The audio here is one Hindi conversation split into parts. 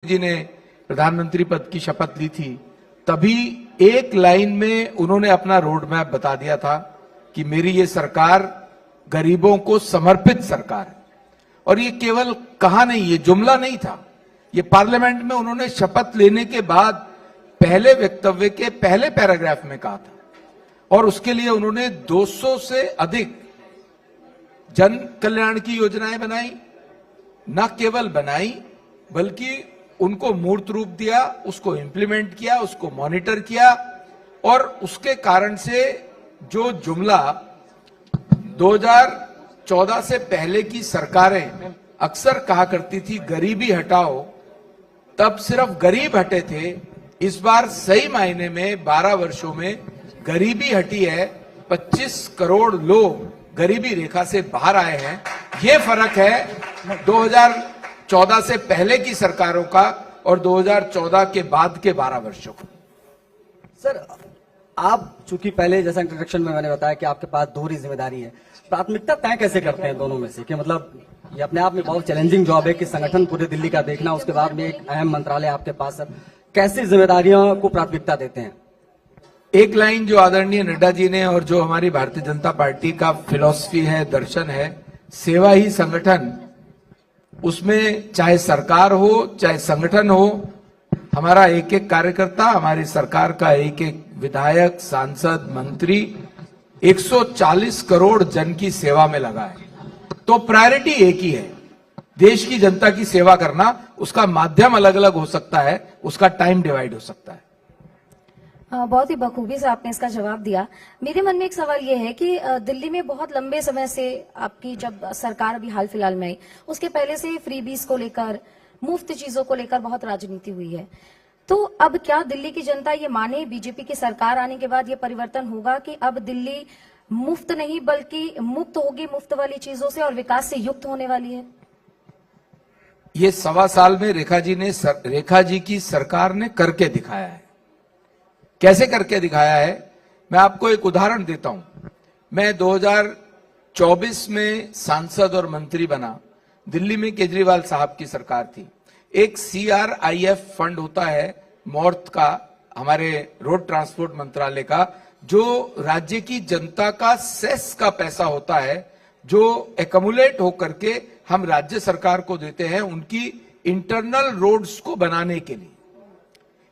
जी ने प्रधानमंत्री पद की शपथ ली थी, तभी एक लाइन में उन्होंने अपना रोड मैप बता दिया था कि मेरी ये सरकार गरीबों को समर्पित सरकार है। और ये केवल कहा नहीं, ये जुमला नहीं था, ये पार्लियामेंट में उन्होंने शपथ लेने के बाद पहले वक्तव्य के पहले पैराग्राफ में कहा था। और उसके लिए उन्होंने 200 से अधिक जन कल्याण की योजनाएं बनाई, न केवल बनाई बल्कि उनको मूर्त रूप दिया, उसको इंप्लीमेंट किया, उसको मॉनिटर किया। और उसके कारण से जो जुमला 2014 से पहले की सरकारें अक्सर कहा करती थी गरीबी हटाओ, तब सिर्फ गरीब हटे थे। इस बार सही मायने में 12 वर्षों में गरीबी हटी है, 25 करोड़ लोग गरीबी रेखा से बाहर आए हैं। ये फर्क है 2014 से पहले की सरकारों का और 2014 के बाद के 12 वर्षों का। सर, आप चूंकि पहले जैसा इंट्रोडक्शन में मैंने बताया कि आपके पास दोहरी जिम्मेदारी है, प्राथमिकता तय कैसे करते हैं दोनों में से? कि मतलब ये अपने आप में बहुत चैलेंजिंग जॉब है कि संगठन पूरे दिल्ली का देखना, उसके बाद में एक अहम मंत्रालय आपके पास है, कैसी जिम्मेदारियों को प्राथमिकता देते हैं? एक लाइन जो आदरणीय नड्डा जी ने और जो हमारी भारतीय जनता पार्टी का फिलॉसफी है, दर्शन है, सेवा ही संगठन, उसमें चाहे सरकार हो चाहे संगठन हो, हमारा एक एक कार्यकर्ता, हमारी सरकार का एक एक विधायक, सांसद, मंत्री 140 करोड़ जन की सेवा में लगा है। तो प्रायोरिटी एक ही है, देश की जनता की सेवा करना। उसका माध्यम अलग अलग हो सकता है, उसका टाइम डिवाइड हो सकता है। बहुत ही बखूबी से आपने इसका जवाब दिया। मेरे मन में एक सवाल यह है कि दिल्ली में बहुत लंबे समय से आपकी जब सरकार अभी हाल फिलहाल में आई, उसके पहले से फ्रीबीज को लेकर, मुफ्त चीजों को लेकर बहुत राजनीति हुई है। तो अब क्या दिल्ली की जनता ये माने बीजेपी की सरकार आने के बाद ये परिवर्तन होगा कि अब दिल्ली मुफ्त नहीं बल्कि मुक्त होगी मुफ्त वाली चीजों से और विकास से युक्त होने वाली है? ये 1.25 साल में रेखा जी की सरकार ने करके दिखाया है। कैसे करके दिखाया है, मैं आपको एक उदाहरण देता हूं। मैं 2024 में सांसद और मंत्री बना, दिल्ली में केजरीवाल साहब की सरकार थी। एक CRIF फंड होता है मॉर्थ का, हमारे रोड ट्रांसपोर्ट मंत्रालय का, जो राज्य की जनता का सेस का पैसा होता है, जो एकमुलेट होकर के हम राज्य सरकार को देते हैं उनकी इंटरनल रोड्स को बनाने के लिए।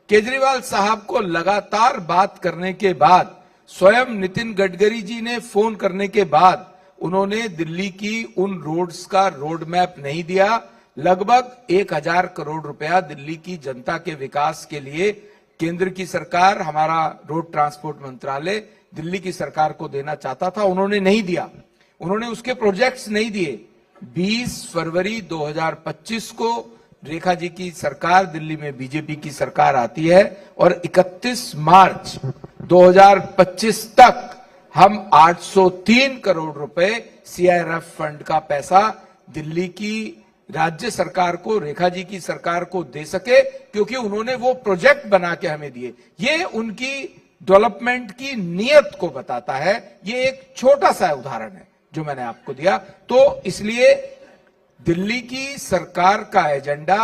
केजरीवाल साहब को लगातार बात करने के बाद, स्वयं नितिन गडकरी जी ने फोन करने के बाद, उन्होंने दिल्ली की उन रोड्स का रोड मैप नहीं दिया। लगभग 1000 करोड़ रुपया दिल्ली की जनता के विकास के लिए केंद्र की सरकार, हमारा रोड ट्रांसपोर्ट मंत्रालय दिल्ली की सरकार को देना चाहता था, उन्होंने नहीं दिया। उन्होंने उसके प्रोजेक्ट्स नहीं दिए। 20 फरवरी 2025 को रेखा जी की सरकार, दिल्ली में बीजेपी की सरकार आती है और 31 मार्च 2025 तक हम 803 करोड़ रुपए CRIF फंड का पैसा दिल्ली की राज्य सरकार को, रेखा जी की सरकार को दे सके, क्योंकि उन्होंने वो प्रोजेक्ट बना के हमें दिए। ये उनकी डेवलपमेंट की नीयत को बताता है। ये एक छोटा सा उदाहरण है जो मैंने आपको दिया। तो इसलिए दिल्ली की सरकार का एजेंडा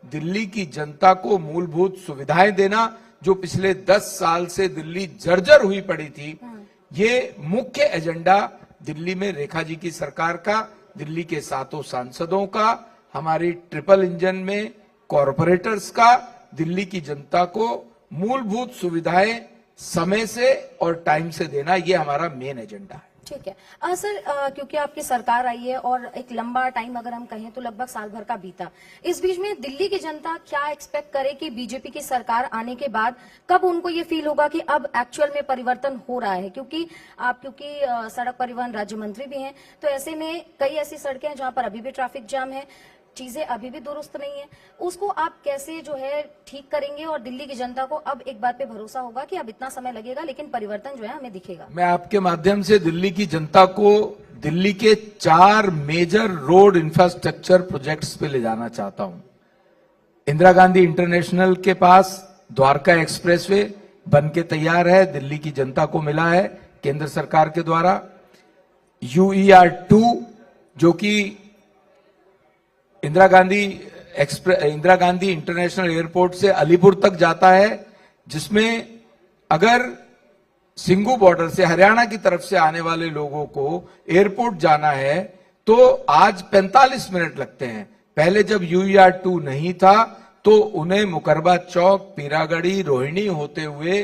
दिल्ली की जनता को मूलभूत सुविधाएं देना, जो पिछले 10 साल से दिल्ली जर्जर हुई पड़ी थी, ये मुख्य एजेंडा दिल्ली में रेखा जी की सरकार का, दिल्ली के 7 सांसदों का, हमारी ट्रिपल इंजन में कॉरपोरेटर्स का, दिल्ली की जनता को मूलभूत सुविधाएं समय से और टाइम से देना, ये हमारा मेन एजेंडा है। ठीक है सर, क्योंकि आपकी सरकार आई है और एक लंबा टाइम अगर हम कहें तो लगभग साल भर का बीता, इस बीच में दिल्ली की जनता क्या एक्सपेक्ट करे कि बीजेपी की सरकार आने के बाद कब उनको ये फील होगा कि अब एक्चुअल में परिवर्तन हो रहा है? क्योंकि आप सड़क परिवहन राज्य मंत्री भी हैं, तो ऐसे में कई ऐसी सड़कें हैं जहां पर अभी भी ट्रैफिक जाम है, चीजें अभी भी दुरुस्त नहीं है। उसको आप कैसे जो है ठीक करेंगे और दिल्ली की जनता को अब एक बात पे भरोसा होगा कि अब इतना समय लगेगा लेकिन परिवर्तन जो है हमें दिखेगा? मैं आपके माध्यम से दिल्ली की जनता को दिल्ली के 4 मेजर रोड इंफ्रास्ट्रक्चर प्रोजेक्ट्स पे ले जाना चाहता हूं। इंदिरा गांधी इंटरनेशनल के पास द्वारका एक्सप्रेसवे बन के तैयार है, दिल्ली की जनता को मिला है केंद्र सरकार के द्वारा। UER 2 जो कि इंदिरा गांधी इंदिरा गांधी इंटरनेशनल एयरपोर्ट से अलीपुर तक जाता है, जिसमें अगर सिंगू बॉर्डर से हरियाणा की तरफ से आने वाले लोगों को एयरपोर्ट जाना है तो आज 45 मिनट लगते हैं। पहले जब UER-2 नहीं था तो उन्हें मुकरबा चौक, पीरागढ़ी, रोहिणी होते हुए,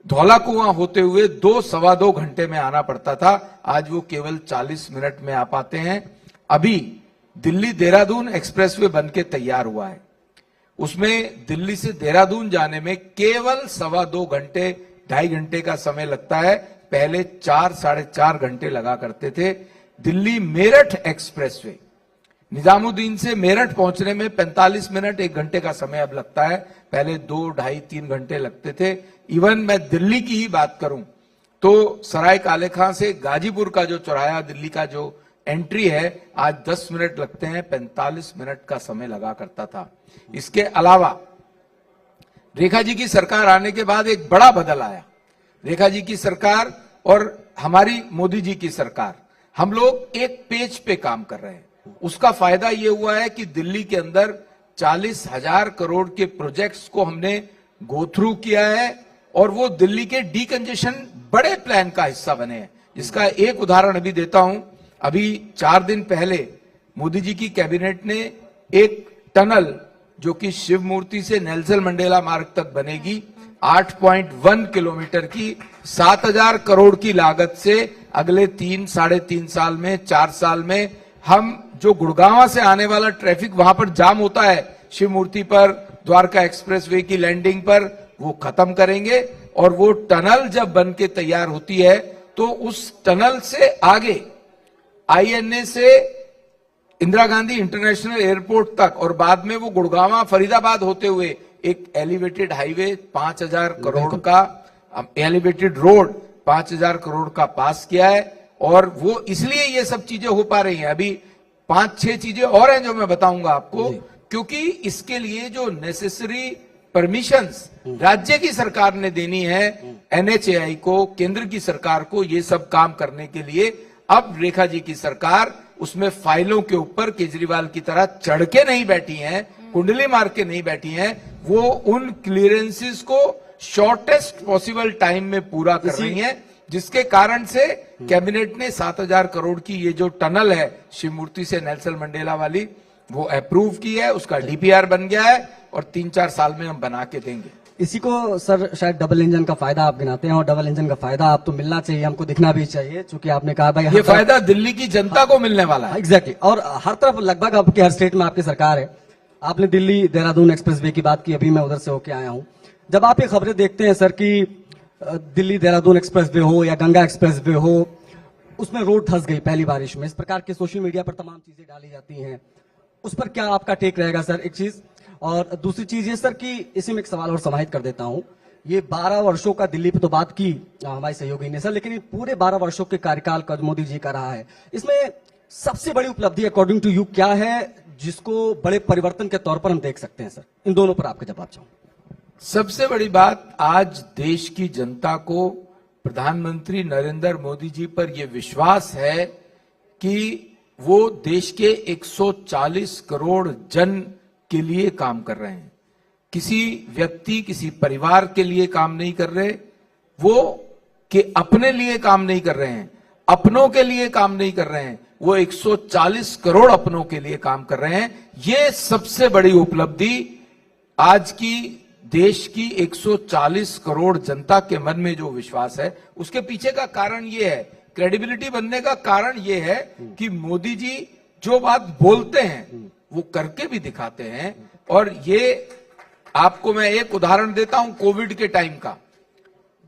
धौला कुआं होते हुए 2-2.25 घंटे में आना पड़ता था। आज वो केवल 40 मिनट में आ पाते हैं। अभी दिल्ली देहरादून एक्सप्रेसवे बनके तैयार हुआ है, उसमें दिल्ली से देहरादून जाने में केवल 2.25 घंटे, 2.5 घंटे का समय लगता है। पहले 4-4.5 घंटे लगा करते थे। दिल्ली मेरठ एक्सप्रेसवे, निजामुद्दीन से मेरठ पहुंचने में 45 मिनट, 1 घंटे का समय अब लगता है। पहले 2, 2.5, 3 घंटे लगते थे। इवन मैं दिल्ली की ही बात करूं तो सराय काले खां से गाजीपुर का जो चौराहा, दिल्ली का जो एंट्री है, आज 10 मिनट लगते हैं, 45 मिनट का समय लगा करता था। इसके अलावा रेखा जी की सरकार आने के बाद एक बड़ा बदल आया। रेखा जी की सरकार और हमारी मोदी जी की सरकार, हम लोग एक पेज पे काम कर रहे हैं। उसका फायदा ये हुआ है कि दिल्ली के अंदर 40,000 करोड़ के प्रोजेक्ट्स को हमने गो थ्रू किया है और वो दिल्ली के डीकंजेशन बड़े प्लान का हिस्सा बने हैं। जिसका एक उदाहरण अभी देता हूं। अभी 4 दिन पहले मोदी जी की कैबिनेट ने एक टनल जो कि शिव मूर्ति से नेल्सन मंडेला मार्ग तक बनेगी, 8.1 किलोमीटर की, 7,000 करोड़ की लागत से अगले 3-3.5 साल में, 4 साल में हम जो गुड़गांव से आने वाला ट्रैफिक वहां पर जाम होता है शिव मूर्ति पर, द्वारका एक्सप्रेसवे की लैंडिंग पर, वो खत्म करेंगे। और वो टनल जब बन के तैयार होती है तो उस टनल से आगे INA से इंदिरा गांधी इंटरनेशनल एयरपोर्ट तक और बाद में वो गुड़गांव फरीदाबाद होते हुए एक एलिवेटेड हाईवे 5,000 करोड़ का, एलिवेटेड रोड 5,000 करोड़ का पास किया है। और वो इसलिए ये सब चीजें हो पा रही हैं। अभी 5-6 चीजें और हैं जो मैं बताऊंगा आपको, क्योंकि इसके लिए जो नेसेसरी परमिशंस राज्य की सरकार ने देनी है NHAI को, केंद्र की सरकार को, ये सब काम करने के लिए अब रेखा जी की सरकार उसमें फाइलों के ऊपर केजरीवाल की तरह चढ़ के नहीं बैठी हैं, कुंडली मार के नहीं बैठी हैं। वो उन क्लियरेंसेस को शॉर्टेस्ट पॉसिबल टाइम में पूरा कर रही हैं, जिसके कारण से कैबिनेट ने 7,000 करोड़ की ये जो टनल है शिव मूर्ति से नेल्सन मंडेला वाली, वो अप्रूव की है। उसका DPR बन गया है और 3-4 साल में हम बना के देंगे। इसी को सर शायद डबल इंजन का फायदा आप गिनाते हैं, और डबल इंजन का फायदा आप तो मिलना चाहिए, हमको दिखना भी चाहिए, क्योंकि आपने कहा भाई ये फायदा दिल्ली की जनता को मिलने वाला है। एग्जैक्टली। और हर तरफ लगभग आपके हर स्टेट में आपकी सरकार है। आपने दिल्ली देहरादून एक्सप्रेसवे की बात की, अभी मैं उधर से होके आया हूँ। जब आप ये खबरें देखते हैं सर कि दिल्ली देहरादून एक्सप्रेसवे हो या गंगा एक्सप्रेसवे हो, उसमें रोड धंस गई पहली बारिश में, इस प्रकार के सोशल मीडिया पर तमाम चीजें डाली जाती हैं, उस पर क्या आपका टेक रहेगा सर? एक चीज। और दूसरी चीज ये सर कि इसी में एक सवाल और समाहित कर देता हूं। ये 12 वर्षों का दिल्ली पे तो बात की हमारी सहयोगी ने सर, लेकिन ये पूरे 12 वर्षों के कार्यकाल का मोदी जी का रहा है, इसमें सबसे बड़ी उपलब्धि अकॉर्डिंग टू यू क्या है जिसको बड़े परिवर्तन के तौर पर हम देख सकते हैं सर? इन दोनों पर आपका जवाब चाहूं। सबसे बड़ी बात, आज देश की जनता को प्रधानमंत्री नरेंद्र मोदी जी पर यह विश्वास है कि वो देश के 140 करोड़ जन के लिए काम कर रहे हैं। किसी व्यक्ति, किसी परिवार के लिए काम नहीं कर रहे, वो कि अपने लिए काम नहीं कर रहे हैं, अपनों के लिए काम नहीं कर रहे हैं, वो 140 करोड़ अपनों के लिए काम कर रहे हैं। ये सबसे बड़ी उपलब्धि आज की देश की 140 करोड़ जनता के मन में जो विश्वास है, उसके पीछे का कारण ये है, क्रेडिबिलिटी बनने का कारण ये है कि मोदी जी जो बात बोलते हैं वो करके भी दिखाते हैं। और ये आपको मैं एक उदाहरण देता हूं कोविड के टाइम का।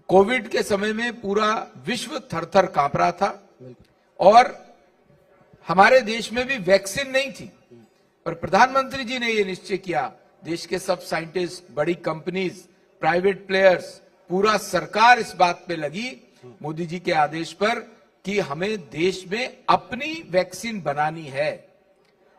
कोविड के समय में पूरा विश्व थर-थर कांप रहा था और हमारे देश में भी वैक्सीन नहीं थी, पर प्रधानमंत्री जी ने यह निश्चय किया, देश के सब साइंटिस्ट, बड़ी कंपनीज, प्राइवेट प्लेयर्स, पूरा सरकार इस बात पे लगी मोदी जी के आदेश पर कि हमें देश में अपनी वैक्सीन बनानी है।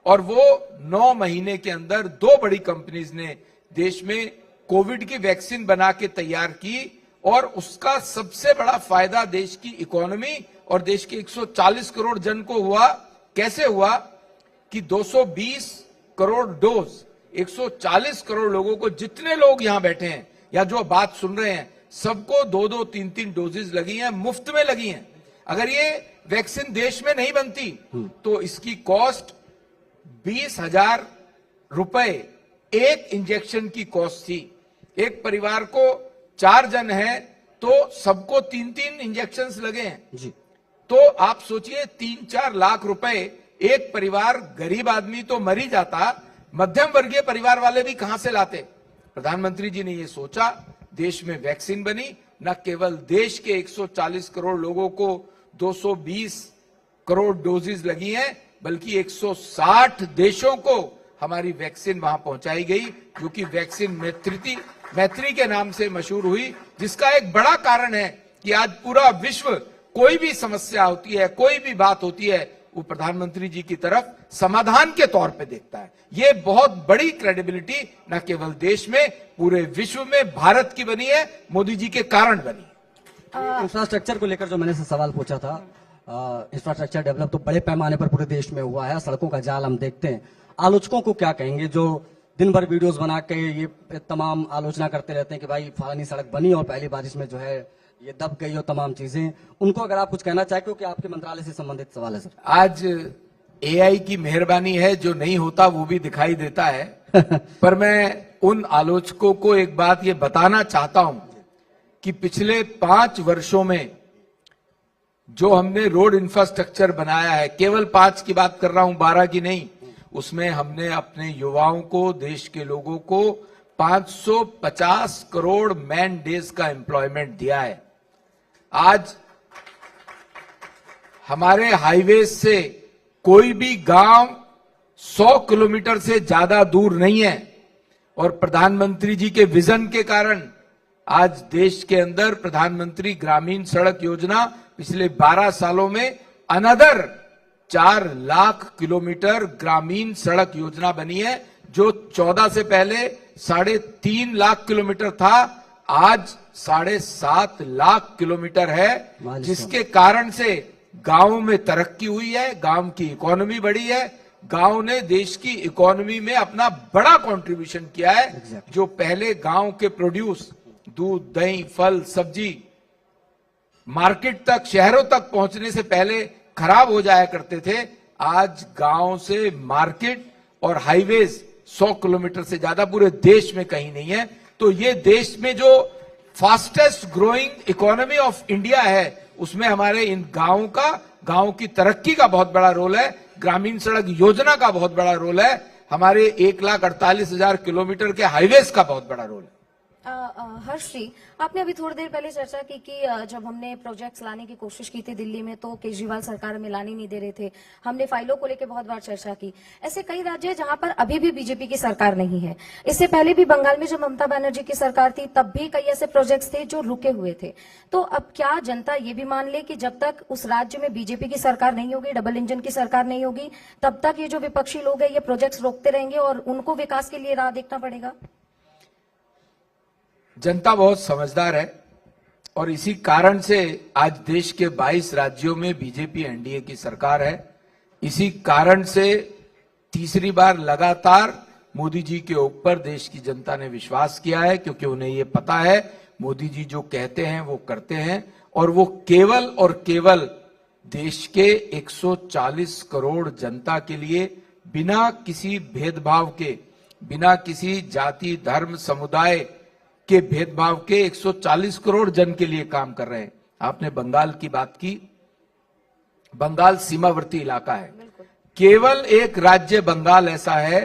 और वो 9 महीने के अंदर 2 बड़ी कंपनीज ने देश में कोविड की वैक्सीन बना के तैयार की और उसका सबसे बड़ा फायदा देश की इकोनॉमी और देश के 140 करोड़ जन को हुआ। कैसे हुआ कि 220 करोड़ डोज 140 करोड़ लोगों को, जितने लोग यहां बैठे हैं या जो बात सुन रहे हैं, सबको 2-2, 3-3 डोजेज लगी हैं, मुफ्त में लगी हैं। अगर ये वैक्सीन देश में नहीं बनती तो इसकी कॉस्ट 20,000 रुपए एक इंजेक्शन की कॉस्ट थी। एक परिवार को 4 जन है तो सबको 3-3 इंजेक्शन लगे हैं जी। तो आप सोचिए 3-4 लाख रुपए एक परिवार, गरीब आदमी तो मर ही जाता, मध्यम वर्गीय परिवार वाले भी कहां से लाते। प्रधानमंत्री जी ने ये सोचा, देश में वैक्सीन बनी, न केवल देश के 140 करोड़ लोगों को 220 करोड़ डोजेज लगी हैं, बल्कि 160 देशों को हमारी वैक्सीन वहां पहुंचाई गई, जो कि वैक्सीन मैत्री के नाम से मशहूर हुई, जिसका एक बड़ा कारण है कि आज पूरा विश्व कोई भी समस्या होती है, कोई भी बात होती है, वो प्रधानमंत्री जी की तरफ समाधान के तौर पे देखता है। ये बहुत बड़ी क्रेडिबिलिटी न केवल देश में, पूरे विश्व में भारत की बनी है, मोदी जी के कारण बनी है। इंफ्रास्ट्रक्चर को लेकर जो मैंने से सवाल पूछा था, इंफ्रास्ट्रक्चर डेवलप तो बड़े पैमाने पर पूरे देश में हुआ है, सड़कों का जाल हम देखते हैं। आलोचकों को क्या कहेंगे जो दिन भर वीडियोस बना के ये तमाम आलोचना करते रहते हैं कि भाई फलानी सड़क बनी और पहली बारिश में जो है ये दब गई और तमाम चीजें, उनको अगर आप कुछ कहना चाहें, क्योंकि आपके मंत्रालय से संबंधित सवाल है सर। आज एआई की मेहरबानी है, जो नहीं होता वो भी दिखाई देता है। पर मैं उन आलोचकों को एक बात ये बताना चाहता हूं कि पिछले 5 वर्षों में जो हमने रोड इंफ्रास्ट्रक्चर बनाया है, केवल 5 की बात कर रहा हूं, 12 की नहीं, उसमें हमने अपने युवाओं को, देश के लोगों को 550 करोड़ मैन डेज का एम्प्लॉयमेंट दिया है। आज हमारे हाईवे से कोई भी गांव 100 किलोमीटर से ज्यादा दूर नहीं है, और प्रधानमंत्री जी के विजन के कारण आज देश के अंदर प्रधानमंत्री ग्रामीण सड़क योजना पिछले 12 सालों में अनदर 4 लाख किलोमीटर ग्रामीण सड़क योजना बनी है, जो 14 से पहले 3.5 लाख किलोमीटर था, आज 7.5 लाख किलोमीटर है, जिसके कारण से गांव में तरक्की हुई है, गांव की इकोनॉमी बढ़ी है, गांव ने देश की इकोनॉमी में अपना बड़ा कंट्रीब्यूशन किया है। जो पहले गांव के प्रोड्यूस, दूध, दही, फल, सब्जी मार्केट तक, शहरों तक पहुंचने से पहले खराब हो जाया करते थे, आज गांव से मार्केट और हाईवेज 100 किलोमीटर से ज्यादा पूरे देश में कहीं नहीं है। तो ये देश में जो fastest growing economy of India है, उसमें हमारे इन गांव की तरक्की का बहुत बड़ा रोल है, ग्रामीण सड़क योजना का बहुत बड़ा रोल है, हमारे 1,48,000 किलोमीटर के हाईवेज का बहुत बड़ा रोल है। हर्ष जी, आपने अभी थोड़ी देर पहले चर्चा की कि जब हमने प्रोजेक्ट्स लाने की कोशिश की थी दिल्ली में तो केजरीवाल सरकार में लाने नहीं दे रहे थे। हमने फाइलों को लेकर बहुत बार चर्चा की। ऐसे कई राज्य हैं जहां पर अभी भी बीजेपी की सरकार नहीं है। इससे पहले भी बंगाल में जब ममता बनर्जी की सरकार थी, तब भी कई ऐसे प्रोजेक्ट्स थे जो रुके हुए थे। तो अब क्या जनता ये भी मान ले कि जब तक उस राज्य में बीजेपी की सरकार नहीं होगी, डबल इंजन की सरकार नहीं होगी, तब तक ये जो विपक्षी लोग हैं ये प्रोजेक्ट्स रोकते रहेंगे और उनको विकास के लिए राह देखना पड़ेगा? जनता बहुत समझदार है और इसी कारण से आज देश के 22 राज्यों में बीजेपी एनडीए की सरकार है। इसी कारण से तीसरी बार लगातार मोदी जी के ऊपर देश की जनता ने विश्वास किया है, क्योंकि उन्हें ये पता है मोदी जी जो कहते हैं वो करते हैं, और वो केवल और केवल देश के 140 करोड़ जनता के लिए बिना किसी भेदभाव के, बिना किसी जाति, धर्म, समुदाय के भेदभाव के 140 करोड़ जन के लिए काम कर रहे हैं। आपने बंगाल की बात की, बंगाल सीमावर्ती इलाका है। केवल एक राज्य बंगाल ऐसा है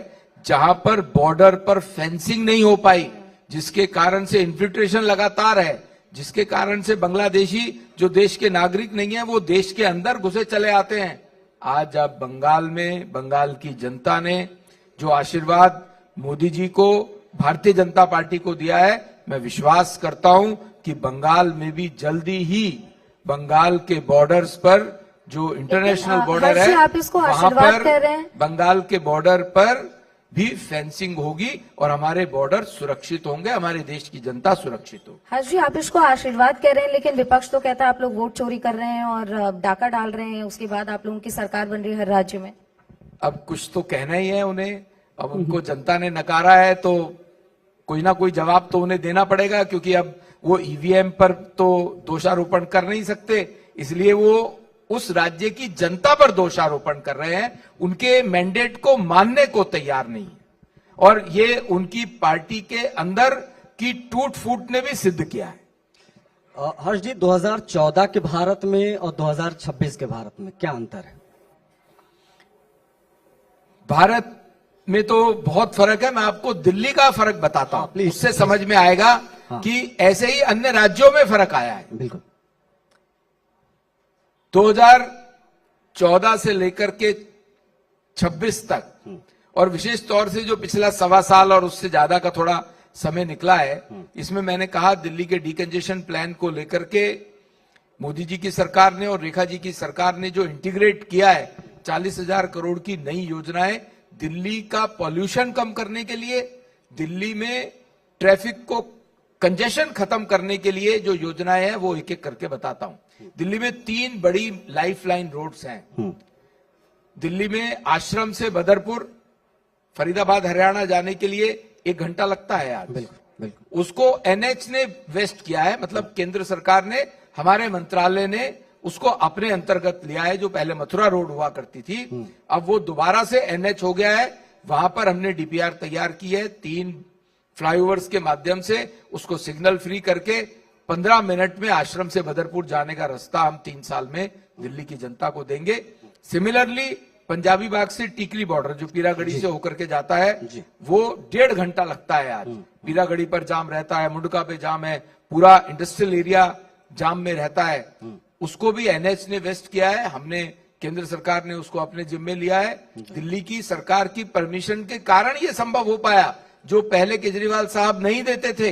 जहां पर बॉर्डर पर फेंसिंग नहीं हो पाई, जिसके कारण से इन्फिल्ट्रेशन लगातार है, जिसके कारण से बांग्लादेशी जो देश के नागरिक नहीं है वो देश के अंदर घुसे चले आते हैं। आज अब बंगाल में बंगाल की जनता ने जो आशीर्वाद मोदी जी को, भारतीय जनता पार्टी को दिया है, मैं विश्वास करता हूं कि बंगाल में भी जल्दी ही बंगाल के बॉर्डर्स पर जो इंटरनेशनल बॉर्डर है, आप इसको आशीर्वाद कह रहे हैं? बंगाल के बॉर्डर पर भी फेंसिंग होगी और हमारे बॉर्डर सुरक्षित होंगे, हमारे देश की जनता सुरक्षित होगी। हर्ष जी, आप इसको आशीर्वाद कह रहे हैं, लेकिन विपक्ष तो कहता है आप लोग वोट चोरी कर रहे हैं और डाका डाल रहे हैं, उसके बाद आप लोगों की सरकार बन रही है हर राज्य में। अब कुछ तो कहना ही है उन्हें, अब उनको जनता ने नकारा है तो कोई ना कोई जवाब तो उन्हें देना पड़ेगा, क्योंकि अब वो ईवीएम पर तो दोषारोपण कर नहीं सकते, इसलिए वो उस राज्य की जनता पर दोषारोपण कर रहे हैं, उनके मैंडेट को मानने को तैयार नहीं है। और ये उनकी पार्टी के अंदर की टूट फूट ने भी सिद्ध किया है। हर्ष जी, 2014 के भारत में और 2026 के भारत में क्या अंतर है? भारत में तो बहुत फर्क है। मैं आपको दिल्ली का फर्क बताता हूं, प्लीज, उससे समझ में आएगा कि ऐसे ही अन्य राज्यों में फर्क आया है। बिल्कुल। 2014 से लेकर के 26 तक, और विशेष तौर से जो पिछला सवा साल और उससे ज्यादा का थोड़ा समय निकला है, इसमें मैंने कहा दिल्ली के डीकंजेशन प्लान को लेकर के मोदी जी की सरकार ने और रेखा जी की सरकार ने जो इंटीग्रेट किया है, 40,000 करोड़ की नई योजनाएं दिल्ली का पॉल्यूशन कम करने के लिए, दिल्ली में ट्रैफिक को कंजेशन खत्म करने के लिए जो योजनाएं हैं वो एक एक करके बताता हूं। दिल्ली में 3 बड़ी लाइफलाइन रोड्स हैं। दिल्ली में आश्रम से बदरपुर, फरीदाबाद हरियाणा जाने के लिए 1 घंटा लगता है आज। बिल्कुल, बिल्कुल। उसको एनएच ने वेस्ट किया है, मतलब केंद्र सरकार ने, हमारे मंत्रालय ने उसको अपने अंतर्गत लिया है। जो पहले मथुरा रोड हुआ करती थी, अब वो दोबारा से एनएच हो गया है। वहां पर हमने डीपीआर तैयार की है, 3 फ्लाईओवर्स के माध्यम से उसको सिग्नल फ्री करके 15 मिनट में आश्रम से बदरपुर जाने का रास्ता हम 3 साल में दिल्ली की जनता को देंगे। सिमिलरली पंजाबी बाग से टीकरी बॉर्डर जो पीरागढ़ी से होकर के जाता है, वो 1.5 घंटा लगता है आज। पीरागढ़ी पर जाम रहता है, मुंडका पे जाम है, पूरा इंडस्ट्रियल एरिया जाम में रहता है। उसको भी एनएच ने वेस्ट किया है, हमने, केंद्र सरकार ने उसको अपने जिम्मे लिया है। दिल्ली की सरकार की परमिशन के कारण ये संभव हो पाया, जो पहले केजरीवाल साहब नहीं देते थे।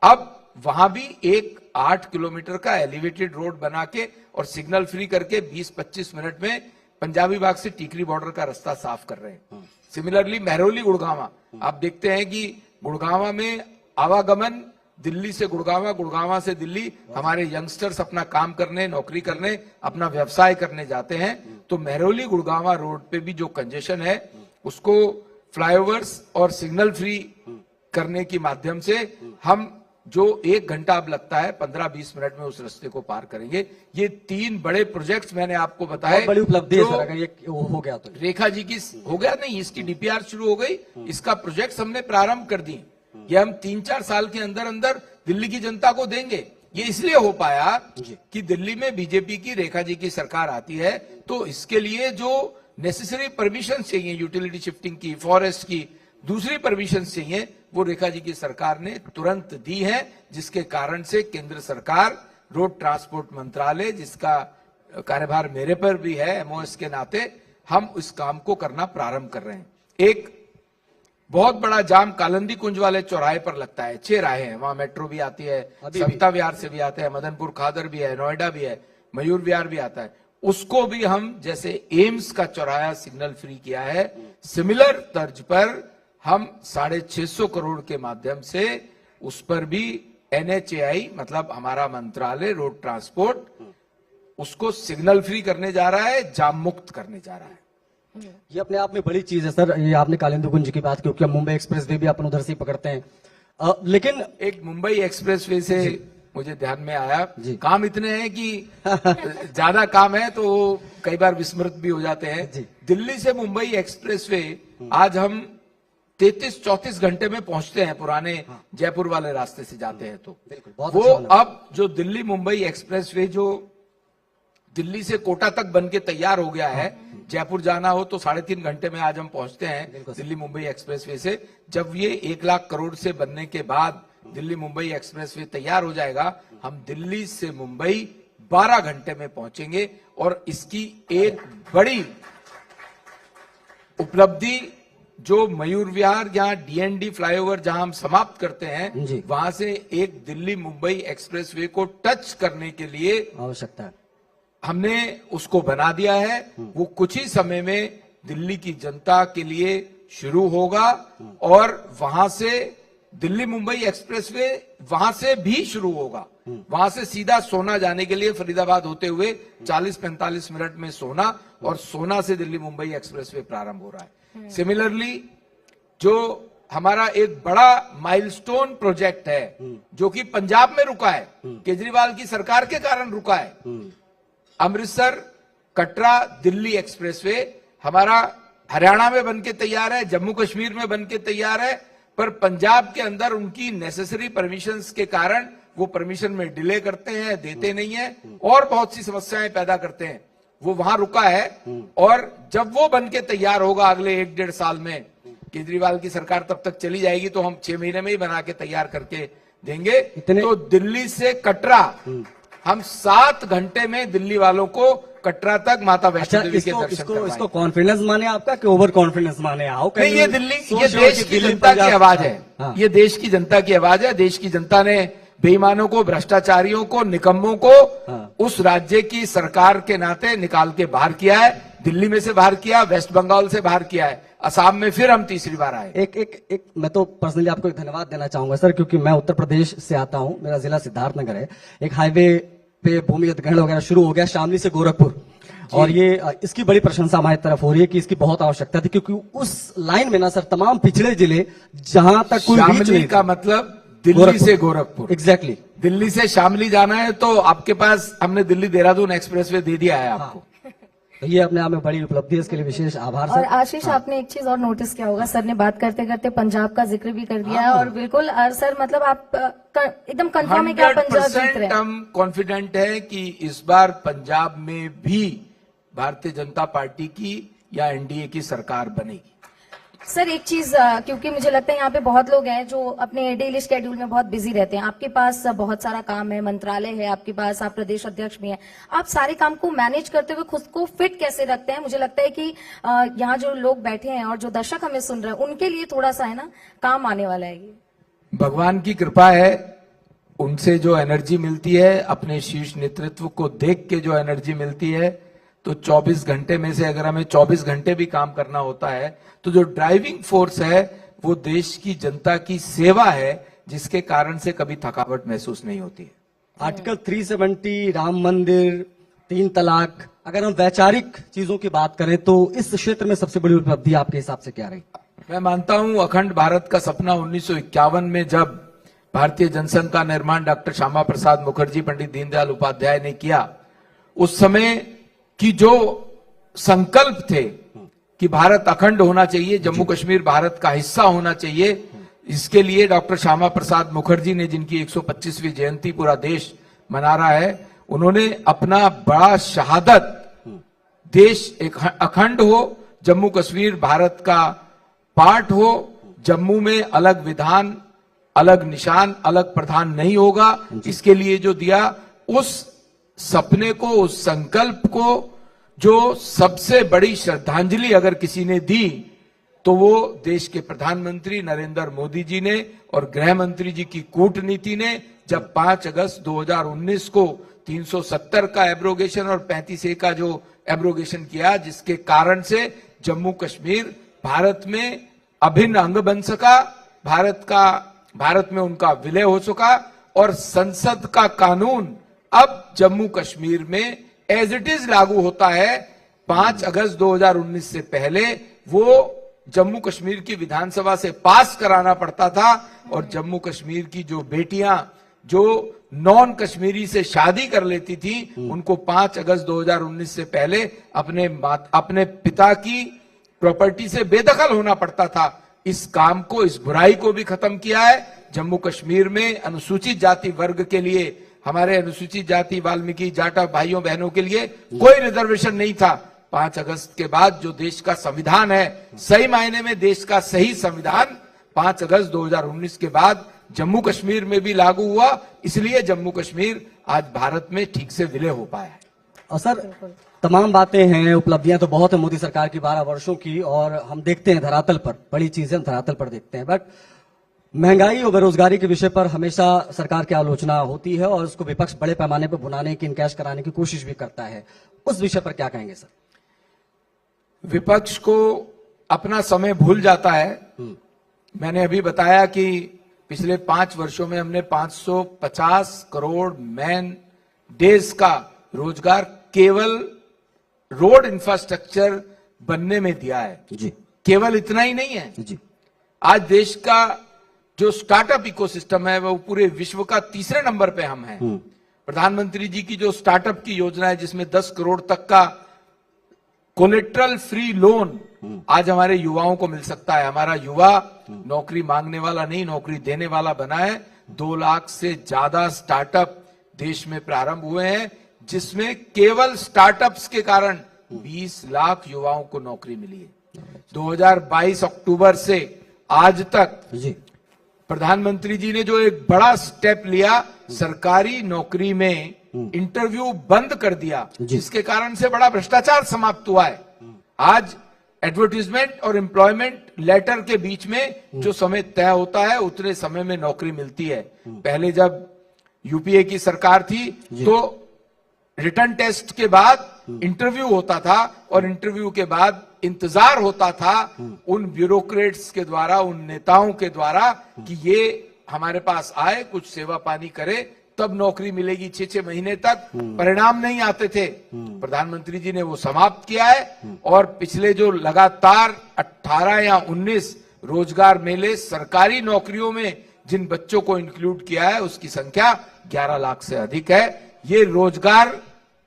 अब वहां भी एक 8 किलोमीटर का एलिवेटेड रोड बना के और सिग्नल फ्री करके 20-25 मिनट में पंजाबी बाग से टीकरी बॉर्डर का रास्ता साफ कर रहे हैं। सिमिलरली महरौली गुड़गांवा, आप देखते हैं कि गुड़गांवा में आवागमन दिल्ली से गुड़गांवा, गुड़गांवा से दिल्ली, हमारे यंगस्टर्स अपना काम करने, नौकरी करने, अपना व्यवसाय करने जाते हैं। तो महरौली गुड़गांवा रोड पे भी जो कंजेशन है उसको फ्लाईओवर्स और सिग्नल फ्री करने के माध्यम से हम जो 1 घंटा अब लगता है 15-20 मिनट में उस रास्ते को पार करेंगे। ये 3 बड़े प्रोजेक्ट्स मैंने आपको बताए। बड़ी उपलब्धि है सर, अगर ये हो गया तो। रेखा जी की हो गया नहीं, इसकी डीपीआर शुरू हो गई, इसका प्रोजेक्ट हमने प्रारंभ कर दी। ये हम 3-4 साल के अंदर अंदर दिल्ली की जनता को देंगे। ये इसलिए हो पाया कि दिल्ली में बीजेपी की, रेखा जी की सरकार आती है, तो इसके लिए जो नेसेसरी परमिशन चाहिए, यूटिलिटी शिफ्टिंग की, फॉरेस्ट की, दूसरी परमिशन चाहिए, वो रेखा जी की सरकार ने तुरंत दी है, जिसके कारण से केंद्र सरकार, रोड ट्रांसपोर्ट मंत्रालय, जिसका कार्यभार मेरे पर भी है एमओएस के नाते, हम इस काम को करना प्रारंभ कर रहे हैं। एक बहुत बड़ा जाम कालंदी कुंज वाले चौराहे पर लगता है, 6 राहें हैं, वहां मेट्रो भी आती है, सविता विहार से भी आते हैं, मदनपुर खादर भी है, नोएडा भी है, मयूर विहार भी आता है। उसको भी हम, जैसे एम्स का चौराहा सिग्नल फ्री किया है, सिमिलर तर्ज पर हम 650 करोड़ के माध्यम से उस पर भी एनएचएआई, मतलब हमारा मंत्रालय रोड ट्रांसपोर्ट, उसको सिग्नल फ्री करने जा रहा है, जाम मुक्त करने जा रहा है। ये अपने आप में बड़ी चीज है सर। ये आपने कालिंदी कुंज की बात की, क्योंकि मुंबई एक्सप्रेस वे भी अपन उधर से ही पकड़ते हैं। लेकिन एक मुंबई एक्सप्रेस वे से मुझे ध्यान में आया, काम इतने हैं कि ज्यादा काम है तो कई बार विस्मृत भी हो जाते हैं। दिल्ली से मुंबई एक्सप्रेस वे आज हम 33-34 घंटे में पहुंचते हैं, पुराने जयपुर वाले रास्ते से जाते हैं तो। वो अब जो दिल्ली मुंबई एक्सप्रेस वे जो दिल्ली से कोटा तक बन के तैयार हो गया है, जयपुर जाना हो तो 3.5 घंटे में आज हम पहुंचते हैं दिल्ली मुंबई एक्सप्रेस वे से। जब ये 1 लाख करोड़ से बनने के बाद दिल्ली मुंबई एक्सप्रेस वे तैयार हो जाएगा, हम दिल्ली से मुंबई 12 घंटे में पहुंचेंगे। और इसकी एक बड़ी उपलब्धि, जो मयूर विहार, जहां डीएनडी फ्लाईओवर जहां हम समाप्त करते हैं, वहां से एक दिल्ली मुंबई एक्सप्रेस वे को टच करने के लिए आवश्यकता है, हमने उसको बना दिया है। वो कुछ ही समय में दिल्ली की जनता के लिए शुरू होगा और वहां से दिल्ली मुंबई एक्सप्रेसवे वहां से भी शुरू होगा। वहां से सीधा सोना जाने के लिए फरीदाबाद होते हुए 40-45 मिनट में सोना, और सोना से दिल्ली मुंबई एक्सप्रेसवे प्रारंभ हो रहा है। सिमिलरली जो हमारा एक बड़ा माइलस्टोन प्रोजेक्ट है जो कि पंजाब में रुका है, केजरीवाल की सरकार के कारण रुका है। अमृतसर कटरा दिल्ली एक्सप्रेसवे हमारा हरियाणा में बनके तैयार है, जम्मू कश्मीर में बनके तैयार है, पर पंजाब के अंदर उनकी नेसेसरी परमिशंस के कारण वो परमिशन में डिले करते हैं, देते नहीं है और बहुत सी समस्याएं पैदा करते हैं। वो वहां रुका है और जब वो बनके तैयार होगा अगले 1-1.5 साल में, केजरीवाल की सरकार तब तक चली जाएगी तो हम 6 महीने में ही बना के तैयार करके देंगे। तो दिल्ली से कटरा हम 7 घंटे में दिल्ली वालों को कटरा तक माता वैष्णो देवी के दर्शन करवाएंगे। इसको कॉन्फिडेंस माने आपका कि ओवर कॉन्फिडेंस माने? आओ नहीं, ये दिल्ली, ये देश की जनता की आवाज है। ये देश की जनता की आवाज है। देश की जनता ने बेईमानों को, भ्रष्टाचारियों को, निकम्मों को उस राज्य की सरकार के नाते निकाल के बाहर किया है। दिल्ली में से बाहर किया, वेस्ट बंगाल से बाहर किया है, असम में फिर हम तीसरी बार आए। एक मैं तो पर्सनली आपको एक धन्यवाद देना चाहूंगा सर, क्योंकि मैं उत्तर प्रदेश से आता हूं, मेरा जिला सिद्धार्थनगर है। एक हाईवे पे भूमि अधिग्रहण वगैरह शुरू हो गया शामली से गोरखपुर, और ये इसकी बड़ी प्रशंसा हमारी तरफ हो रही है कि इसकी बहुत आवश्यकता थी, क्योंकि उस लाइन में ना सर तमाम पिछड़े जिले जहां तक कोई बीच नहीं का मतलब दिल्ली से गोरखपुर। एग्जैक्टली दिल्ली से शामली जाना है तो आपके पास हमने दिल्ली देहरादून एक्सप्रेसवे दे दिया है आपको। तो ये अपने आप में बड़ी उपलब्धि है, इसके लिए विशेष आभार और सर। आशीष, आपने एक चीज और नोटिस किया होगा, सर ने बात करते करते पंजाब का जिक्र भी कर दिया है, और बिल्कुल सर मतलब आप एकदम कंफर्म है कि आप पंजाब जीत रहे हैं। हम कॉन्फिडेंट है कि इस बार पंजाब में भी भारतीय जनता पार्टी की या एनडीए की सरकार बनेगी। सर एक चीज, क्योंकि मुझे लगता है यहाँ पे बहुत लोग हैं जो अपने डेली शेड्यूल में बहुत बिजी रहते हैं, आपके पास बहुत सारा काम है, मंत्रालय है आपके पास, आप प्रदेश अध्यक्ष भी हैं, आप सारे काम को मैनेज करते हुए खुद को फिट कैसे रखते हैं? मुझे लगता है कि यहाँ जो लोग बैठे हैं और जो दर्शक हमें सुन रहे हैं उनके लिए थोड़ा सा है ना काम आने वाला है ये। भगवान की कृपा है, उनसे जो एनर्जी मिलती है, अपने शीर्ष नेतृत्व को देख के जो एनर्जी मिलती है, तो 24 घंटे में से अगर हमें 24 घंटे भी काम करना होता है तो जो ड्राइविंग फोर्स है वो देश की जनता की सेवा है, जिसके कारण से कभी थकावट महसूस नहीं होती है। आर्टिकल 370, राम मंदिर, 3 तलाक, अगर हम वैचारिक चीजों की बात करें तो इस क्षेत्र में सबसे बड़ी उपलब्धि आपके हिसाब से क्या रही? मैं मानता हूं अखंड भारत का सपना 1951 में जब भारतीय जनसंघ का निर्माण डॉक्टर श्यामा प्रसाद मुखर्जी, पंडित दीनदयाल उपाध्याय ने किया, उस समय की जो संकल्प थे कि भारत अखंड होना चाहिए, जम्मू कश्मीर भारत का हिस्सा होना चाहिए, इसके लिए डॉक्टर श्यामा प्रसाद मुखर्जी ने, जिनकी 125वीं जयंती पूरा देश मना रहा है, उन्होंने अपना बड़ा शहादत, देश एक अखंड हो, जम्मू कश्मीर भारत का पार्ट हो, जम्मू में अलग विधान, अलग निशान, अलग प्रधान नहीं होगा, इसके लिए जो दिया, उस सपने को, उस संकल्प को जो सबसे बड़ी श्रद्धांजलि अगर किसी ने दी तो वो देश के प्रधानमंत्री नरेंद्र मोदी जी ने और गृह मंत्री जी की कूटनीति ने, जब 5 अगस्त 2019 को 370 का एब्रोगेशन और 35A का जो एब्रोगेशन किया, जिसके कारण से जम्मू कश्मीर भारत में अभिन्न अंग बन सका, भारत में उनका विलय हो सका, और संसद का कानून अब जम्मू कश्मीर में एज इट इज लागू होता है। 5 अगस्त 2019 से पहले वो जम्मू कश्मीर की विधानसभा से पास कराना पड़ता था, और जम्मू कश्मीर की जो बेटियां जो नॉन कश्मीरी से शादी कर लेती थी, उनको 5 अगस्त 2019 से पहले अपने पिता की प्रॉपर्टी से बेदखल होना पड़ता था। इस काम को, इस बुराई को भी खत्म किया है। जम्मू कश्मीर में अनुसूचित जाति वर्ग के लिए, हमारे अनुसूचित जाति वाल्मीकि जाटा भाइयों बहनों के लिए कोई रिजर्वेशन नहीं था। 5 अगस्त के बाद जो देश का संविधान है, सही मायने में देश का सही संविधान 5 अगस्त 2019 के बाद जम्मू कश्मीर में भी लागू हुआ, इसलिए जम्मू कश्मीर आज भारत में ठीक से विलय हो पाया है। और सर तमाम बातें हैं, उपलब्धियां तो बहुत है मोदी सरकार की 12 वर्षों की, और हम देखते हैं धरातल पर बड़ी चीजें हम धरातल पर देखते हैं, बट महंगाई और बेरोजगारी के विषय पर हमेशा सरकार की आलोचना होती है और उसको विपक्ष बड़े पैमाने पर भुनाने की, इनकैश कराने की कोशिश भी करता है। उस विषय पर क्या कहेंगे सर? विपक्ष को अपना समय भूल जाता है। मैंने अभी बताया कि पिछले 5 वर्षों में हमने 550 करोड़ मैन डेज का रोजगार केवल रोड इंफ्रास्ट्रक्चर बनने में दिया है। जी, केवल इतना ही नहीं है जी, आज देश का जो स्टार्टअप इकोसिस्टम है वो पूरे विश्व का तीसरे नंबर पे हम हैं। प्रधानमंत्री जी की जो स्टार्टअप की योजना है जिसमें 10 करोड़ तक का कोलेट्रल फ्री लोन आज हमारे युवाओं को मिल सकता है। हमारा युवा नौकरी मांगने वाला नहीं, नौकरी देने वाला बना है। 2 लाख से ज्यादा स्टार्टअप देश में प्रारंभ हुए हैं, जिसमें केवल स्टार्टअप्स के कारण 20 लाख युवाओं को नौकरी मिली है। 2022 अक्टूबर से आज तक जी प्रधानमंत्री जी ने जो एक बड़ा स्टेप लिया, सरकारी नौकरी में इंटरव्यू बंद कर दिया, जिसके कारण से बड़ा भ्रष्टाचार समाप्त हुआ है। आज एडवर्टीजमेंट और एम्प्लॉयमेंट लेटर के बीच में जो समय तय होता है उतने समय में नौकरी मिलती है। पहले जब यूपीए की सरकार थी तो रिटर्न टेस्ट के बाद इंटरव्यू होता था और इंटरव्यू के बाद इंतजार होता था उन ब्यूरोक्रेट्स के द्वारा, उन नेताओं के द्वारा कि ये हमारे पास आए, कुछ सेवा पानी करे, तब नौकरी मिलेगी। 6-6 महीने तक परिणाम नहीं आते थे। प्रधानमंत्री जी ने वो समाप्त किया है और पिछले जो लगातार 18 या 19 रोजगार मेले सरकारी नौकरियों में जिन बच्चों को इंक्लूड किया है उसकी संख्या 11 लाख से अधिक है। ये रोजगार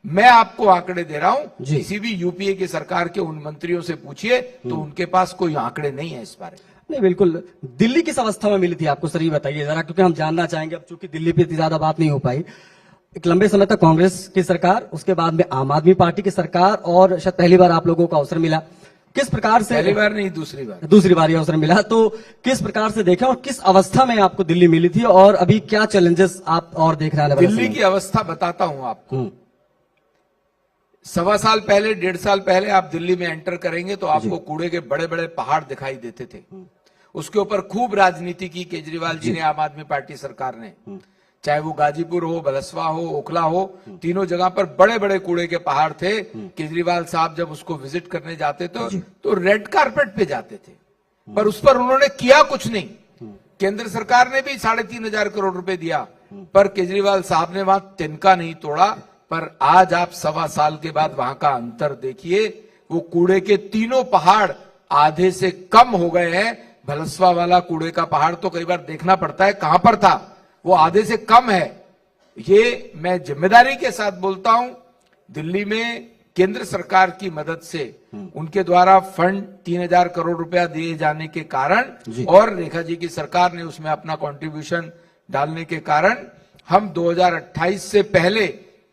मैं आपको आंकड़े दे रहा हूं, किसी भी यूपीए की सरकार के उन मंत्रियों से पूछिए तो उनके पास कोई आंकड़े नहीं है इस बारे में। नहीं, बिल्कुल। दिल्ली किस अवस्था में मिली थी आपको, सर ये बताइए जरा, क्योंकि हम जानना चाहेंगे। अब चूंकि दिल्ली पे इतनी ज्यादा बात नहीं हो पाई, एक लंबे समय तक कांग्रेस की सरकार, उसके बाद में आम आदमी पार्टी की सरकार, और शायद पहली बार आप लोगों को अवसर मिला। किस प्रकार से, पहली बार नहीं दूसरी बार ये अवसर मिला, तो किस प्रकार से देखा और किस अवस्था में आपको दिल्ली मिली थी और अभी क्या चैलेंजेस आप और देख रहे हैं? दिल्ली की अवस्था बताता हूं आपको। 1.25 साल पहले, 1.5 साल पहले आप दिल्ली में एंटर करेंगे तो आपको कूड़े के बड़े बड़े पहाड़ दिखाई देते थे। उसके ऊपर खूब राजनीति की केजरीवाल जी ने, आम आदमी पार्टी सरकार ने, चाहे वो गाजीपुर हो, बलसवा हो, ओखला हो, तीनों जगह पर बड़े बड़े कूड़े के पहाड़ थे। केजरीवाल साहब जब उसको विजिट करने जाते तो रेड कारपेट पे जाते थे, पर उस पर उन्होंने किया कुछ नहीं। केंद्र सरकार ने भी 3,500 करोड़ रुपए दिया, पर केजरीवाल साहब ने वहां तिनका नहीं तोड़ा। पर आज आप 1.25 साल के बाद वहां का अंतर देखिए, वो कूड़े के तीनों पहाड़ आधे से कम हो गए हैं। भलसवा वाला कूड़े का पहाड़ तो कई बार देखना पड़ता है कहां पर था, वो आधे से कम है। ये मैं जिम्मेदारी के साथ बोलता हूं। दिल्ली में केंद्र सरकार की मदद से उनके द्वारा फंड 3,000 करोड़ रुपया दिए जाने के कारण और रेखा जी की सरकार ने उसमें अपना कंट्रीब्यूशन डालने के कारण हम 2028 से पहले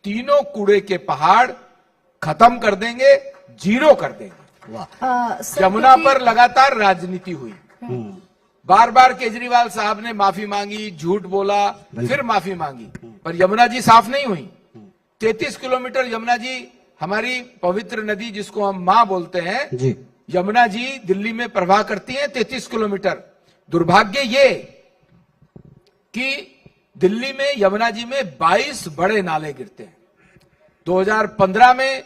तीनों कूड़े के पहाड़ खत्म कर देंगे, जीरो कर देंगे। यमुना पर लगातार राजनीति हुई, बार बार केजरीवाल साहब ने माफी मांगी, झूठ बोला, फिर माफी मांगी, पर यमुना जी साफ नहीं हुई। 33 किलोमीटर यमुना जी, हमारी पवित्र नदी जिसको हम मां बोलते हैं, यमुना जी दिल्ली में प्रवाह करती है 33 किलोमीटर। दुर्भाग्य ये कि दिल्ली में यमुना जी में 22 बड़े नाले गिरते हैं। 2015 में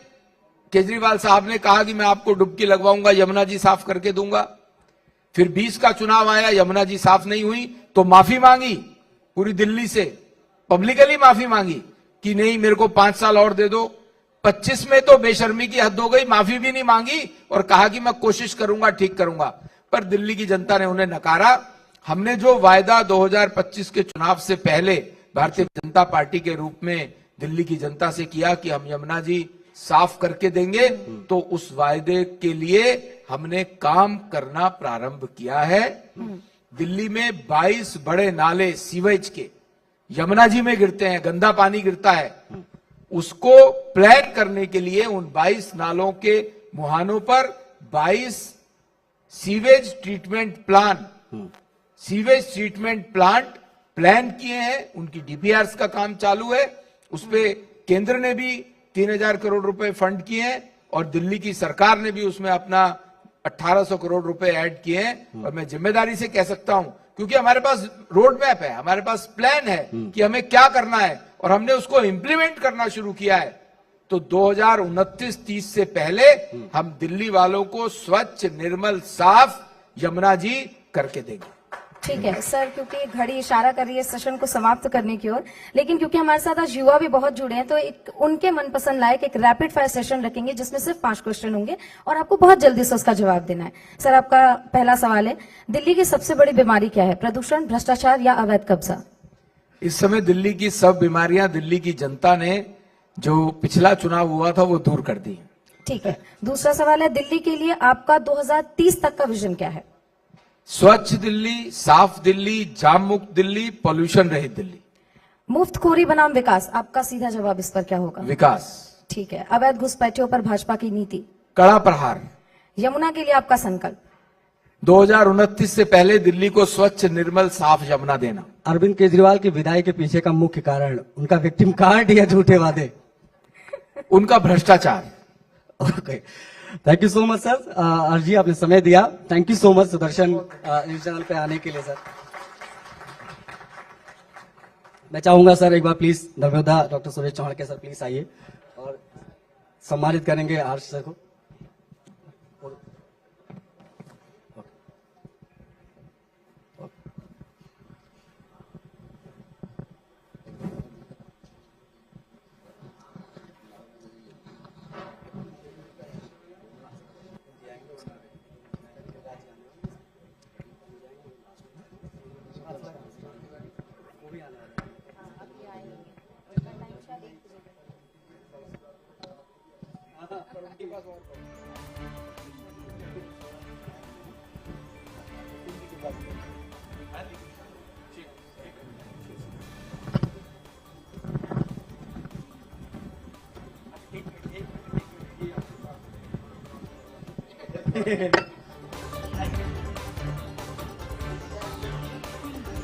केजरीवाल साहब ने कहा कि मैं आपको डुबकी लगवाऊंगा, यमुना जी साफ करके दूंगा। फिर 20 का चुनाव आया, यमुना जी साफ नहीं हुई तो माफी मांगी पूरी दिल्ली से, पब्लिकली माफी मांगी कि नहीं मेरे को 5 साल और दे दो। 25 में तो बेशर्मी की हद हो गई, माफी भी नहीं मांगी और कहा कि मैं कोशिश करूंगा, ठीक करूंगा। पर दिल्ली की जनता ने उन्हें नकारा। हमने जो वायदा 2025 के चुनाव से पहले भारतीय जनता पार्टी के रूप में दिल्ली की जनता से किया कि हम यमुना जी साफ करके देंगे, तो उस वायदे के लिए हमने काम करना प्रारंभ किया है। दिल्ली में 22 बड़े नाले सीवेज के यमुना जी में गिरते हैं, गंदा पानी गिरता है। उसको प्लान करने के लिए उन 22 नालों के मुहानों पर 22 सीवेज ट्रीटमेंट प्लांट प्लान किए हैं। उनकी डीपीआरस का काम चालू है। उसपे केंद्र ने भी 3,000 करोड़ रुपए फंड किए हैं और दिल्ली की सरकार ने भी उसमें अपना 1,800 करोड़ रुपए ऐड किए हैं। और मैं जिम्मेदारी से कह सकता हूं, क्योंकि हमारे पास रोड मैप है, हमारे पास प्लान है कि हमें क्या करना है और हमने उसको इंप्लीमेंट करना शुरू किया है। तो 2029-30 से पहले हम दिल्ली वालों को स्वच्छ, निर्मल, साफ यमुना जी करके देंगे। ठीक है सर, क्योंकि घड़ी इशारा कर रही है सेशन को समाप्त करने की ओर, लेकिन क्योंकि हमारे साथ आज युवा भी बहुत जुड़े हैं तो एक उनके मनपसंद लायक एक रैपिड फायर सेशन रखेंगे जिसमें सिर्फ 5 क्वेश्चन होंगे और आपको बहुत जल्दी से उसका जवाब देना है। सर, आपका पहला सवाल है, दिल्ली की सबसे बड़ी बीमारी क्या है? प्रदूषण, भ्रष्टाचार या अवैध कब्जा? इस समय दिल्ली की सब बीमारियां दिल्ली की जनता ने जो पिछला चुनाव हुआ था वो दूर कर दी। ठीक है। दूसरा सवाल है, दिल्ली के लिए आपका 2030 तक का विजन क्या है? स्वच्छ दिल्ली, साफ दिल्ली, जाम मुक्त दिल्ली, पॉल्यूशन रहित दिल्ली। मुफ्तखोरी बनाम विकास, आपका सीधा जवाब इस पर क्या होगा? विकास। ठीक है। अवैध घुसपैठियों पर भाजपा की नीति? कड़ा प्रहार। यमुना के लिए आपका संकल्प? 2029 से पहले दिल्ली को स्वच्छ, निर्मल, साफ यमुना देना। अरविंद केजरीवाल की विदाई के पीछे का मुख्य कारण उनका विक्टिम कार्ड या झूठे वादे? उनका भ्रष्टाचार। Okay, thank you so much sir. अर्जी आपने समय दिया, thank you so much Sudarshan news channel पे आने के लिए सर। मैं चाहूंगा सर एक बार प्लीज नर्मदा डॉक्टर सुरेश चौहान के सर प्लीज आइए और सम्मानित करेंगे आर्ष सर को।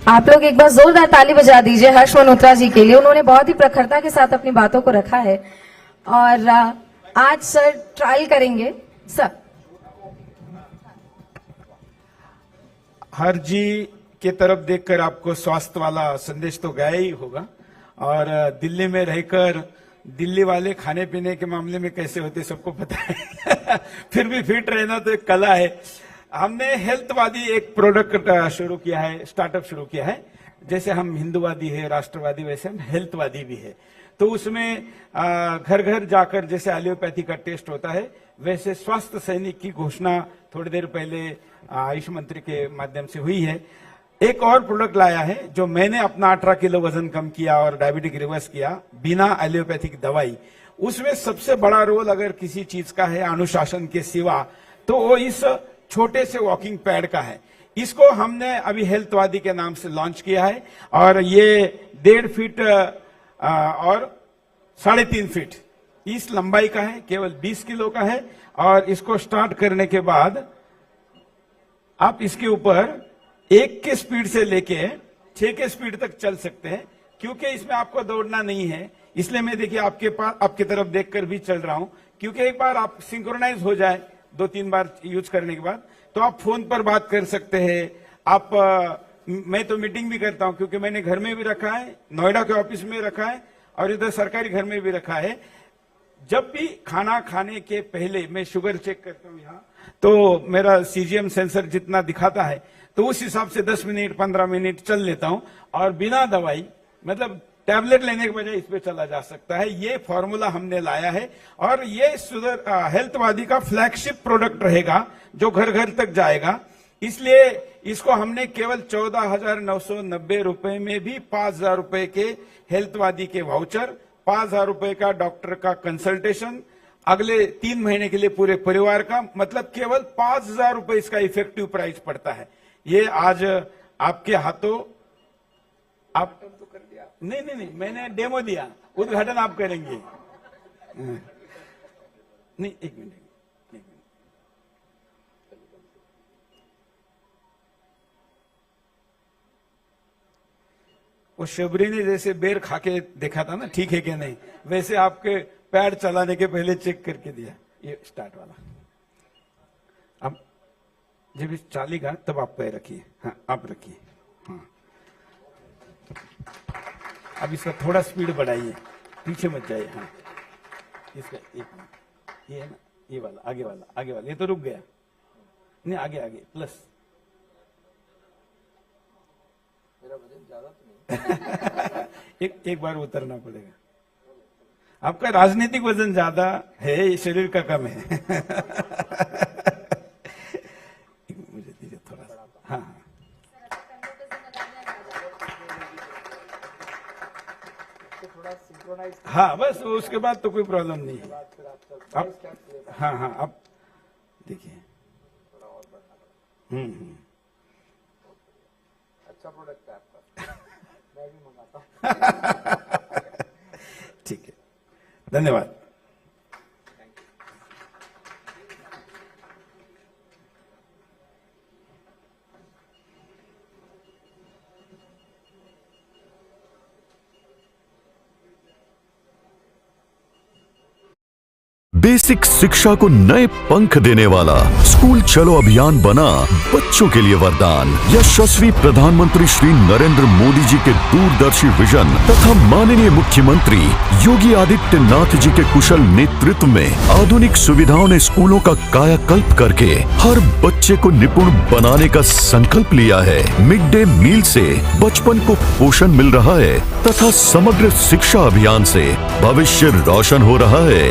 आप लोग एक बार जोरदार ताली बजा दीजिए हर्ष मल्होत्रा जी के लिए। उन्होंने बहुत ही प्रखरता के साथ अपनी बातों को रखा है और आज सर ट्रायल करेंगे सर। हर जी के तरफ देखकर आपको स्वास्थ्य वाला संदेश तो गया ही होगा और दिल्ली में रहकर दिल्ली वाले खाने पीने के मामले में कैसे होते सबको पता है फिर भी फिट रहना तो एक कला है। हमने हेल्थवादी एक प्रोडक्ट शुरू किया है, स्टार्टअप शुरू किया है। जैसे हम हिंदूवादी है, राष्ट्रवादी, वैसे हम हेल्थवादी भी है। तो उसमें घर घर जाकर जैसे एलोपैथी का टेस्ट होता है वैसे स्वास्थ्य सैनिक की घोषणा थोड़ी देर पहले आयुष मंत्री के माध्यम से हुई है। एक और प्रोडक्ट लाया है जो मैंने अपना 18 किलो वजन कम किया और डायबिटिक रिवर्स किया बिना एलोपैथिक दवाई। उसमें सबसे बड़ा रोल अगर किसी चीज का है अनुशासन के सिवा तो वो इस छोटे से वॉकिंग पैड का है। इसको हमने अभी हेल्थवादी के नाम से लॉन्च किया है और ये 1.5 फीट और 3.5 फीट इस लंबाई का है, केवल 20 किलो का है। और इसको स्टार्ट करने के बाद आप इसके ऊपर 1 के स्पीड से लेके 6 के स्पीड तक चल सकते हैं। क्योंकि इसमें आपको दौड़ना नहीं है इसलिए मैं देखिए आपके पास आपकी तरफ देखकर भी चल रहा हूं। क्योंकि एक बार आप सिंक्रोनाइज हो जाए 2-3 बार यूज करने के बाद तो आप फोन पर बात कर सकते हैं। आप मैं तो मीटिंग भी करता हूं क्योंकि मैंने घर में भी रखा है, नोएडा के ऑफिस में रखा है और इधर सरकारी घर में भी रखा है। जब भी खाना खाने के पहले मैं शुगर चेक करता हूं यहाँ तो मेरा सीजीएम सेंसर जितना दिखाता है तो उस हिसाब से 10 मिनट 15 मिनट चल लेता हूं और बिना दवाई मतलब टैबलेट लेने के बजाय इस पे चला जा सकता है। ये फॉर्मूला हमने लाया है और ये हेल्थवादी का फ्लैगशिप प्रोडक्ट रहेगा जो घर घर तक जाएगा। इसलिए इसको हमने केवल 14,990 रुपए में भी 5,000 रुपए के हेल्थवादी के वाउचर, 5,000 रुपए का डॉक्टर का कंसल्टेशन, अगले 3 महीने के लिए पूरे परिवार का, मतलब केवल 5,000 रुपए इसका इफेक्टिव प्राइस पड़ता है। ये आज आपके हाथों आप नहीं मैंने डेमो दिया, उद्घाटन आप करेंगे। नहीं एक मिनट वो शबरी ने जैसे बेर खा के देखा था ना ठीक है कि नहीं, वैसे आपके पैर चलाने के पहले चेक करके दिया। ये स्टार्ट वाला अब जब इस चालेगा तब आप पैर रखिए। हाँ आप रखिए। हाँ अब इसका थोड़ा स्पीड बढ़ाइए, पीछे मत जाइए। हाँ इसका एक मिनट, ये है ना, ये वाला आगे वाला, ये तो रुक गया। नहीं आगे प्लस एक बार उतरना पड़ेगा। आपका राजनीतिक वजन ज्यादा है, शरीर का कम है। मुझे दीजिए थोड़ा सा। हाँ हाँ, हाँ बस उसके बाद तो कोई प्रॉब्लम नहीं है। आप हाँ हाँ आप देखिए। अच्छा प्रोडक्ट है आपका, मैं भी मंगाता हूँ। ठीक है, धन्यवाद। बेसिक शिक्षा को नए पंख देने वाला स्कूल चलो अभियान बना बच्चों के लिए वरदान। यशस्वी प्रधानमंत्री श्री नरेंद्र मोदी जी के दूरदर्शी विजन तथा माननीय मुख्यमंत्री योगी आदित्यनाथ जी के कुशल नेतृत्व में आधुनिक सुविधाओं ने स्कूलों का कायाकल्प करके हर बच्चे को निपुण बनाने का संकल्प लिया है। मिड डे मील से बचपन को पोषण मिल रहा है तथा समग्र शिक्षा अभियान से भविष्य रोशन हो रहा है।